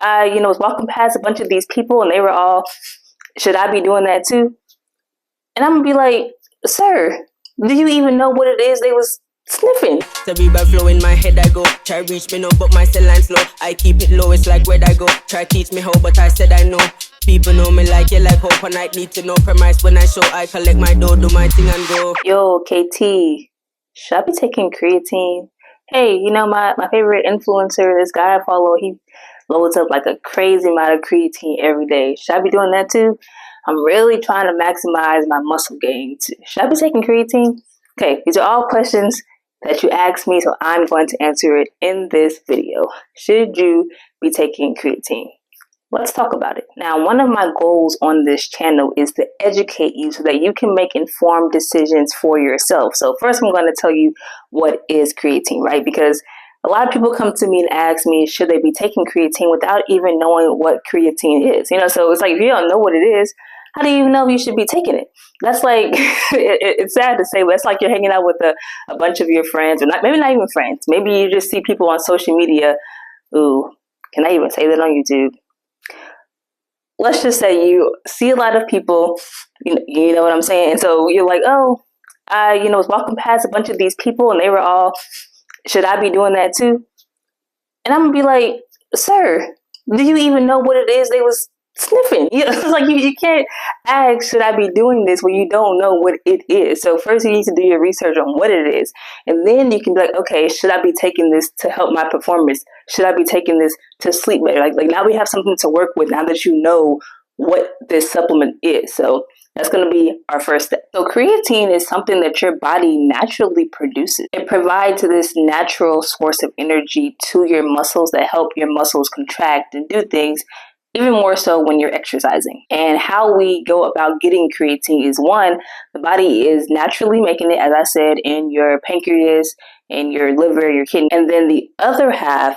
I was walking past a bunch of these people and they were all, should I be doing that too? And I'm gonna be like, sir, do you even know what it is they was sniffing? Cerebral flow in my head I go. Try reach me now, but my cell line slow. I keep it low, it's like where I go. Try teach me how, but I said I know. People know me like you like hope, and I need to know premise when I show. I collect my dough, do my thing and go. Yo, KT, should I be taking creatine? Hey, my favorite influencer, this guy I follow, he loads up like a crazy amount of creatine every day. Should I be doing that too? I'm really trying to maximize my muscle gain too. Should I be taking creatine? Okay, these are all questions that you asked me, so I'm going to answer it in this video. Should you be taking creatine? Let's talk about it. Now, one of my goals on this channel is to educate you so that you can make informed decisions for yourself. So first, I'm going to tell you what is creatine, right? Because a lot of people come to me and ask me, should they be taking creatine without even knowing what creatine is? So it's like, if you don't know what it is, how do you even know if you should be taking it? That's like, it's sad to say, but it's like you're hanging out with a bunch of your friends, or maybe not even friends. Maybe you just see people on social media. Ooh, can I even say that on YouTube? Let's just say you see a lot of people, you know what I'm saying? And so you're like, oh, I was walking past a bunch of these people and they were all, should I be doing that too? And I'm gonna be like, sir, do you even know what it is they was sniffing? It's like you can't ask, should I be doing this when you don't know what it is? So first you need to do your research on what it is. And then you can be like, okay, should I be taking this to help my performance? Should I be taking this to sleep better? Like now we have something to work with now that you know what this supplement is. So that's going to be our first step. So creatine is something that your body naturally produces. It provides this natural source of energy to your muscles that help your muscles contract and do things, even more so when you're exercising. And how we go about getting creatine is, one, the body is naturally making it, as I said, in your pancreas, in your liver, your kidney. And then the other half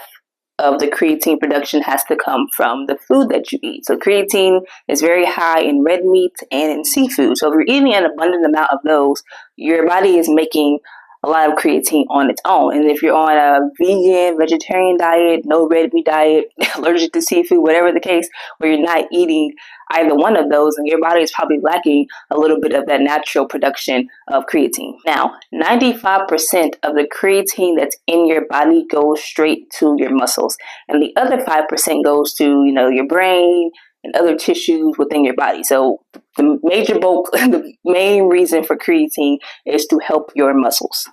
of the creatine production has to come from the food that you eat. So creatine is very high in red meat and in seafood. So if you're eating an abundant amount of those, your body is making a lot of creatine on its own. And if you're on a vegan, vegetarian diet, no red meat diet, allergic to seafood, whatever the case, where you're not eating either one of those, and your body is probably lacking a little bit of that natural production of creatine. Now, 95% of the creatine that's in your body goes straight to your muscles. And the other 5% goes to, your brain and other tissues within your body. So the major bulk, the main reason for creatine is to help your muscles.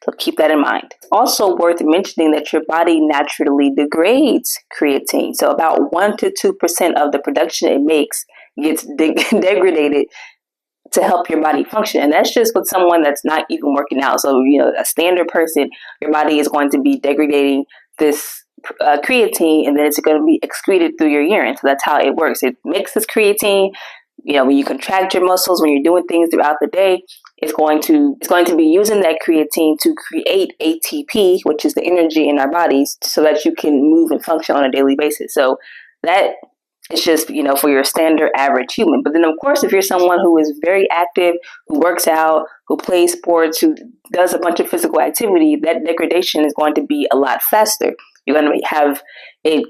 So keep that in mind. Also worth mentioning that your body naturally degrades creatine. So about 1 to 2% of the production it makes gets degraded to help your body function. And that's just with someone that's not even working out. So, a standard person, your body is going to be degrading this creatine, and then it's going to be excreted through your urine. So that's how it works. It makes this creatine. When you contract your muscles, when you're doing things throughout the day, it's going to be using that creatine to create ATP, which is the energy in our bodies, so that you can move and function on a daily basis. So that is just, for your standard average human. But then, of course, if you're someone who is very active, who works out, who plays sports, who does a bunch of physical activity, that degradation is going to be a lot faster. You're going to have it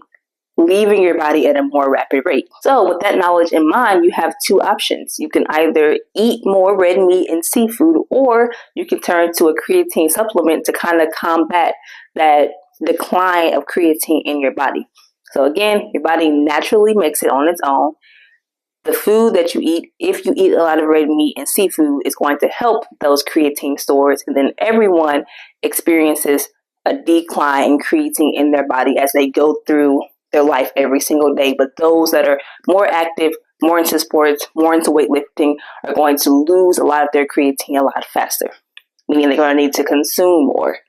leaving your body at a more rapid rate. So with that knowledge in mind, you have two options. You can either eat more red meat and seafood, or you can turn to a creatine supplement to kind of combat that decline of creatine in your body. So again, your body naturally makes it on its own. The food that you eat, if you eat a lot of red meat and seafood, is going to help those creatine stores. And then everyone experiences a decline in creatine in their body as they go through their life every single day. But those that are more active, more into sports, more into weightlifting, are going to lose a lot of their creatine a lot faster, meaning they're going to need to consume more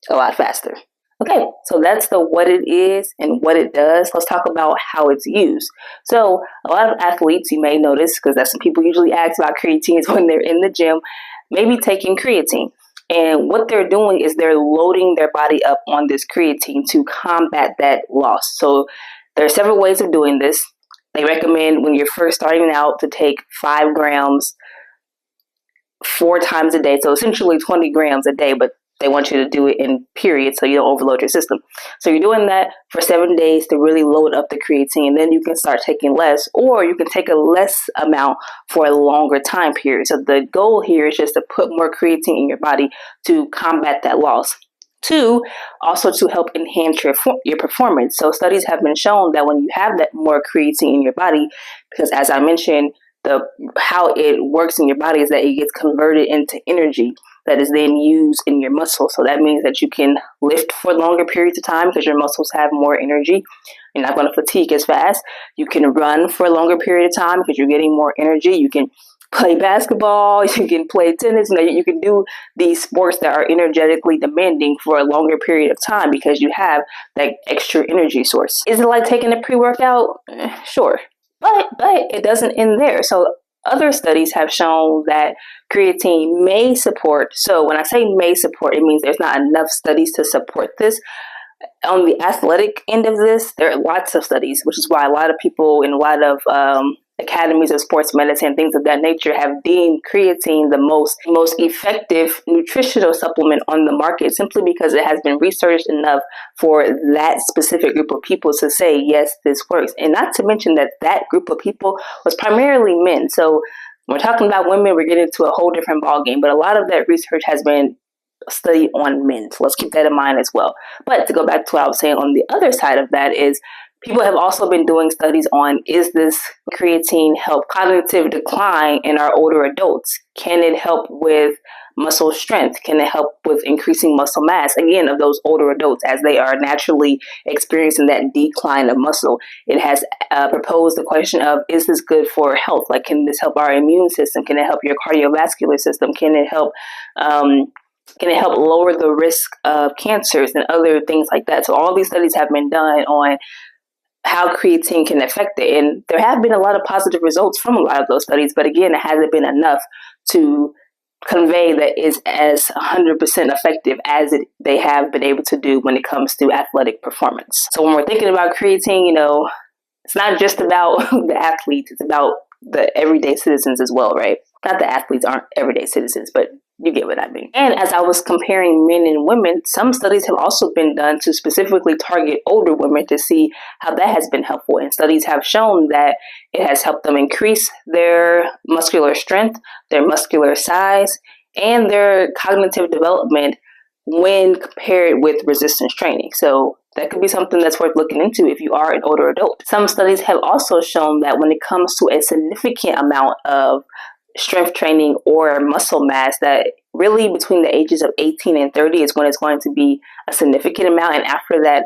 a lot faster. Okay, so that's the what it is and what it does. Let's talk about how it's used. So a lot of athletes, you may notice, because that's what people usually ask about creatine, is when they're in the gym, maybe taking creatine. And what they're doing is they're loading their body up on this creatine to combat that loss. So there are several ways of doing this. They recommend when you're first starting out to take 5 grams 4 times a day. So essentially 20 grams a day, but they want you to do it in periods so you don't overload your system. So you're doing that for 7 days to really load up the creatine, and then you can start taking less, or you can take a less amount for a longer time period. So the goal here is just to put more creatine in your body to combat that loss. Two, also to help enhance your performance. So studies have been shown that when you have that more creatine in your body, because as I mentioned, how it works in your body is that it gets converted into energy that is then used in your muscles. So that means that you can lift for longer periods of time because your muscles have more energy. You're not going to fatigue as fast. You can run for a longer period of time because you're getting more energy. You can play basketball, you can play tennis, you can do these sports that are energetically demanding for a longer period of time because you have that extra energy source. Is it like taking a pre-workout? Sure. But it doesn't end there. So other studies have shown that creatine may support. So when I say may support, it means there's not enough studies to support this. On the athletic end of this, there are lots of studies, which is why a lot of people in a lot of academies of sports medicine, things of that nature, have deemed creatine the most effective nutritional supplement on the market, simply because it has been researched enough for that specific group of people to say, yes, this works. And not to mention that group of people was primarily men. So when we're talking about women, we're getting to a whole different ballgame. But a lot of that research has been studied on men. So let's keep that in mind as well. But to go back to what I was saying on the other side of that is, people have also been doing studies on, is this creatine help cognitive decline in our older adults? Can it help with muscle strength? Can it help with increasing muscle mass, again, of those older adults as they are naturally experiencing that decline of muscle? It has proposed the question of, is this good for health? Like, can this help our immune system? Can it help your cardiovascular system? Can it help lower the risk of cancers and other things like that? So all these studies have been done on how creatine can affect it. And there have been a lot of positive results from a lot of those studies, but again, it hasn't been enough to convey that it's as 100% effective as they have been able to do when it comes to athletic performance. So when we're thinking about creatine, it's not just about the athletes, it's about the everyday citizens as well, right? Not that athletes aren't everyday citizens, but you get what I mean. And as I was comparing men and women, some studies have also been done to specifically target older women to see how that has been helpful. And studies have shown that it has helped them increase their muscular strength, their muscular size, and their cognitive development when compared with resistance training. So that could be something that's worth looking into if you are an older adult. Some studies have also shown that when it comes to a significant amount of strength training or muscle mass, that really between the ages of 18 and 30 is when it's going to be a significant amount. And after that,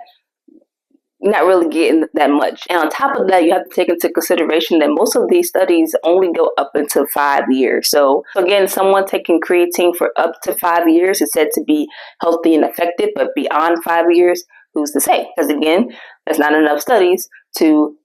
not really getting that much. And on top of that, you have to take into consideration that most of these studies only go up until 5 years. So again, someone taking creatine for up to 5 years is said to be healthy and effective, but beyond 5 years, who's to say? Because again, there's not enough studies to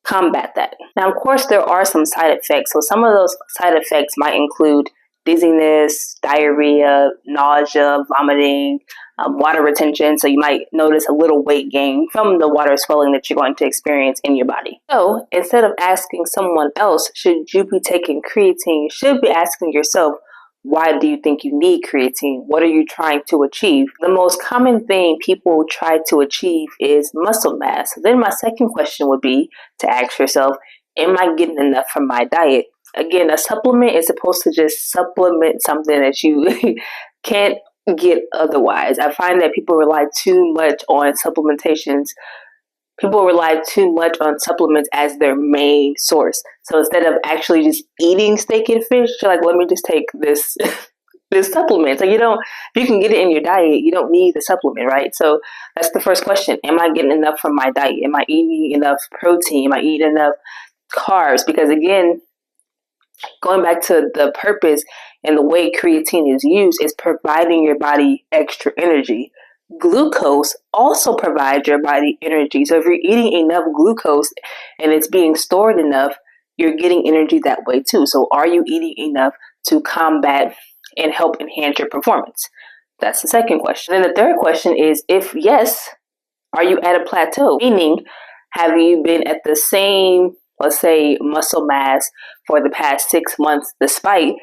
combat that. Now, of course, there are some side effects. So some of those side effects might include dizziness, diarrhea, nausea, vomiting, water retention. So you might notice a little weight gain from the water swelling that you're going to experience in your body. So instead of asking someone else, should you be taking creatine, you should be asking yourself, why do you think you need creatine? What are you trying to achieve? The most common thing people try to achieve is muscle mass. Then my second question would be to ask yourself, am I getting enough from my diet? Again, a supplement is supposed to just supplement something that you can't get otherwise. I find that people rely too much on supplementations. People rely too much on supplements as their main source. So instead of actually just eating steak and fish, you're like, let me just take this this supplement. So if you can get it in your diet, you don't need the supplement, right? So that's the first question. Am I getting enough from my diet? Am I eating enough protein? Am I eating enough carbs? Because again, going back to the purpose and the way creatine is used is providing your body extra energy. Glucose also provides your body energy. So if you're eating enough glucose and it's being stored enough, you're getting energy that way too. So are you eating enough to combat and help enhance your performance? That's the second question. And the third question is, if yes, are you at a plateau? Meaning, have you been at the same, let's say, muscle mass for the past 6 months despite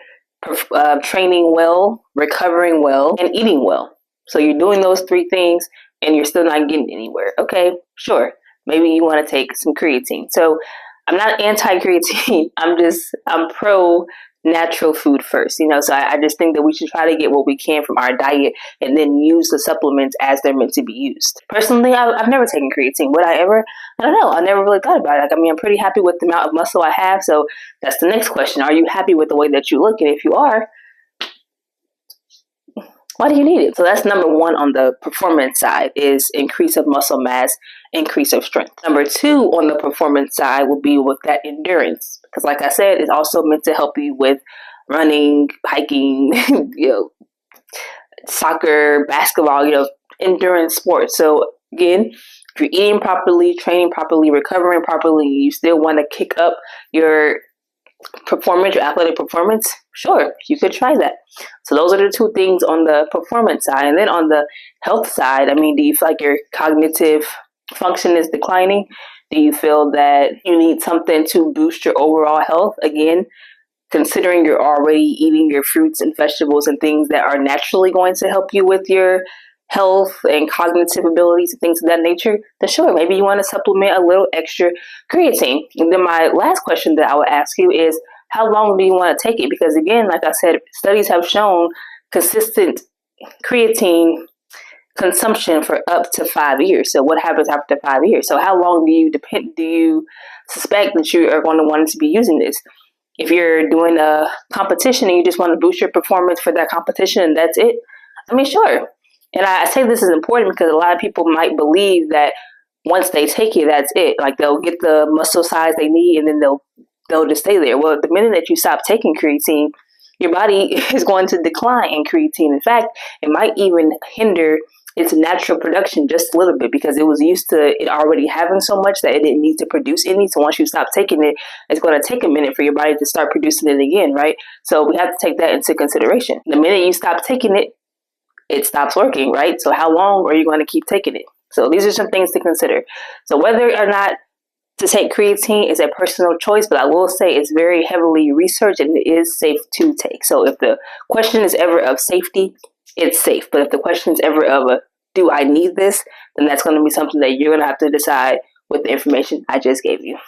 training well, recovering well, and eating well? So you're doing those 3 things and you're still not getting anywhere. Okay, sure. Maybe you want to take some creatine. So I'm not anti-creatine. I'm pro natural food first, so I just think that we should try to get what we can from our diet and then use the supplements as they're meant to be used. Personally, I've never taken creatine. Would I ever? I don't know. I never really thought about it. I'm pretty happy with the amount of muscle I have. So that's the next question. Are you happy with the way that you look? And if you are, why do you need it? So that's number 1 on the performance side, is increase of muscle mass, increase of strength. Number 2 on the performance side will be with that endurance. Because like I said, it's also meant to help you with running, hiking, soccer, basketball, endurance sports. So again, if you're eating properly, training properly, recovering properly, you still want to kick up your performance, your athletic performance, sure, you could try that. So those are the 2 things on the performance side. And then on the health side, do you feel like your cognitive function is declining? Do you feel that you need something to boost your overall health? Again, considering you're already eating your fruits and vegetables and things that are naturally going to help you with your health and cognitive abilities and things of that nature, then sure, maybe you want to supplement a little extra creatine. And then my last question that I would ask you is, how long do you want to take it? Because again, like I said, studies have shown consistent creatine consumption for up to 5 years. So what happens after 5 years? So how long do you suspect that you are going to want to be using this? If you're doing a competition and you just want to boost your performance for that competition and that's it, sure. And I say this is important because a lot of people might believe that once they take it, that's it. Like they'll get the muscle size they need and then they'll just stay there. Well, the minute that you stop taking creatine, your body is going to decline in creatine. In fact, it might even hinder its natural production just a little bit because it was used to it already having so much that it didn't need to produce any. So once you stop taking it, it's going to take a minute for your body to start producing it again, right? So we have to take that into consideration. The minute you stop taking it, it stops working, right? So how long are you going to keep taking it? So these are some things to consider. So whether or not to take creatine is a personal choice, but I will say it's very heavily researched and it is safe to take. So if the question is ever of safety, it's safe. But if the question is ever of do I need this, then that's going to be something that you're going to have to decide with the information I just gave you.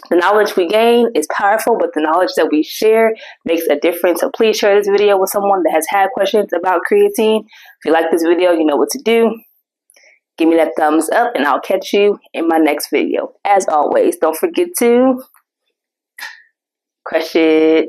The knowledge we gain is powerful, but the knowledge that we share makes a difference. So please share this video with someone that has had questions about creatine. If you like this video, you know what to do. Give me that thumbs up and I'll catch you in my next video. As always, don't forget to crush it.